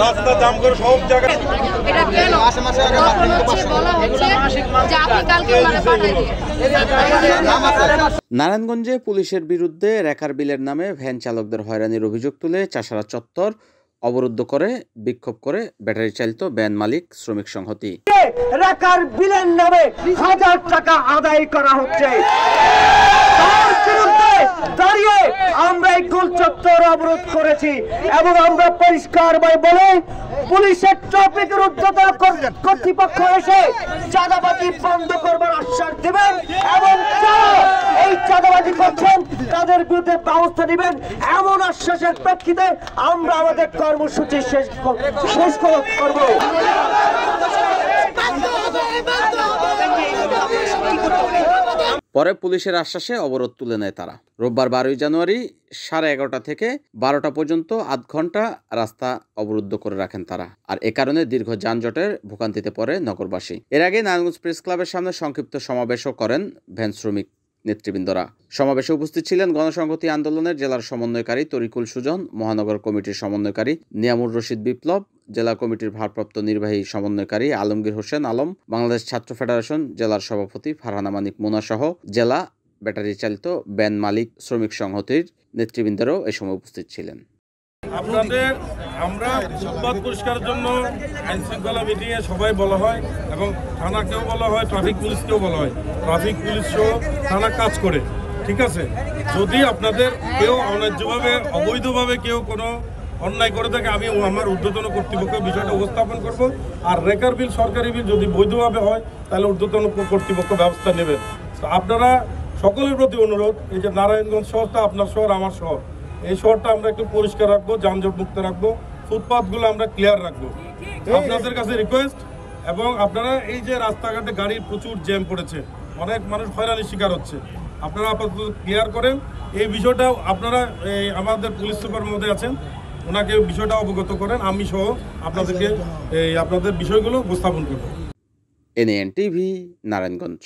রাস্তা জাম করে সব জায়গায় এটা কেন বলা হচ্ছে যে আপনি কালকে ওনারে পাঠিয়ে দিন। নারায়ণগঞ্জে পুলিশের বিরুদ্ধে রেকার বিলের নামে ভ্যান চালকদের হয়রানির অভিযোগ তুলে চাষারা চত্বর অবরুদ্ধ করে বিক্ষোভ করে ব্যাটারি চালিত ভ্যান মালিক শ্রমিক সংহতি। রেকার বিলের নামে 1000 টাকা আদায় করা হচ্ছে, তার বিরুদ্ধে দাঁড়িয়ে আমরা এই গোল চত্বর অবরোধ করেছি এবং আমরা পরিষ্কারভাবে বলে পুলিশের ট্রাফিকের ঊর্ধ্বতন কর্তৃপক্ষ এসে চাঁদাবাজি বন্ধ করবার আশ্বাস দেবেন এবং যারা এই চাঁদাবাজি করছেন তাদের বিরুদ্ধে ব্যবস্থা নেবেন এমন আশ্বাসের প্রেক্ষিতে আমরা আমাদের কর্মসূচি শেষ করব। পরে পুলিশের আশ্বাসে অবরোধ তুলে নেয় তারা। রোববার 12 জানুয়ারি 11:30 থেকে 12টা পর্যন্ত আধ ঘন্টা রাস্তা অবরুদ্ধ করে রাখেন তারা। আর এ কারণে দীর্ঘ যানজটের ভোগান্তিতে পড়ে নগরবাসী। এর আগে নারায়ণগঞ্জ প্রেস ক্লাবের সামনে সংক্ষিপ্ত সমাবেশও করেন ভ্যান শ্রমিক নেতৃবৃন্দরা। সমাবেশে উপস্থিত ছিলেন গণসংহতি আন্দোলনের জেলার সমন্বয়কারী তরিকুল সুজন, মহানগর কমিটির সমন্বয়কারী নিয়ামুর রশিদ বিপ্লব, জেলা কমিটির ভারপ্রাপ্ত নির্বাহী সমন্বয়কারী আলমগীর হোসেন আলম, বাংলাদেশ ছাত্র ফেডারেশন জেলার সভাপতি ফারহানা মানিক মুনা সহ জেলা ব্যাটারি চালিত ভ্যান মালিক শ্রমিক সংহতির নেতৃবৃন্দরাও এই সময় উপস্থিত ছিলেন। আপনাদের আমরা ফুটপাত পরিষ্কারের জন্য আইন শৃঙ্খলা মিটিংয়ে সবাই বলা হয় এবং থানাকেও বলা হয়, ট্রাফিক পুলিশকেও বলা হয়। ট্রাফিক পুলিশও থানা কাজ করে, ঠিক আছে। যদি আপনাদের কেউ অন্যায্যভাবে অবৈধভাবে কেউ কোনো অন্যায় করে থাকে আমি আমার ঊর্ধ্বতন কর্তৃপক্ষ বিষয়টা উপস্থাপন করব। আর রেকার বিল সরকারি বিল যদি বৈধভাবে হয় তাহলে ঊর্ধ্বতন কর্তৃপক্ষ ব্যবস্থা নেবেন। তো আপনারা সকলের প্রতি অনুরোধ, এই যে নারায়ণগঞ্জ শহরটা আপনার শহর, আমার শহর, এই শহরটা আমরা একটু পরিষ্কার রাখবো, যানজট মুক্ত রাখবো, ফুটপাথগুলো আমরা ক্লিয়ার রাখবো। আপনাদের কাছে রিকোয়েস্ট, এবং আপনারা এই যে রাস্তাঘাটে গাড়ির প্রচুর জ্যাম পড়েছে, অনেক মানুষ হয়রানির শিকার হচ্ছে, আপনারা আপাতত ক্লিয়ার করেন। এই বিষয়টা আপনারা এই আমাদের পুলিশ সুপার মহোদয় আছেন, ওনাকে বিষয়টা অবগত করেন, আমি সহ আপনাদেরকে এই আপনাদের বিষয়গুলো উপস্থাপন করব। NAN TV, Narayanganj.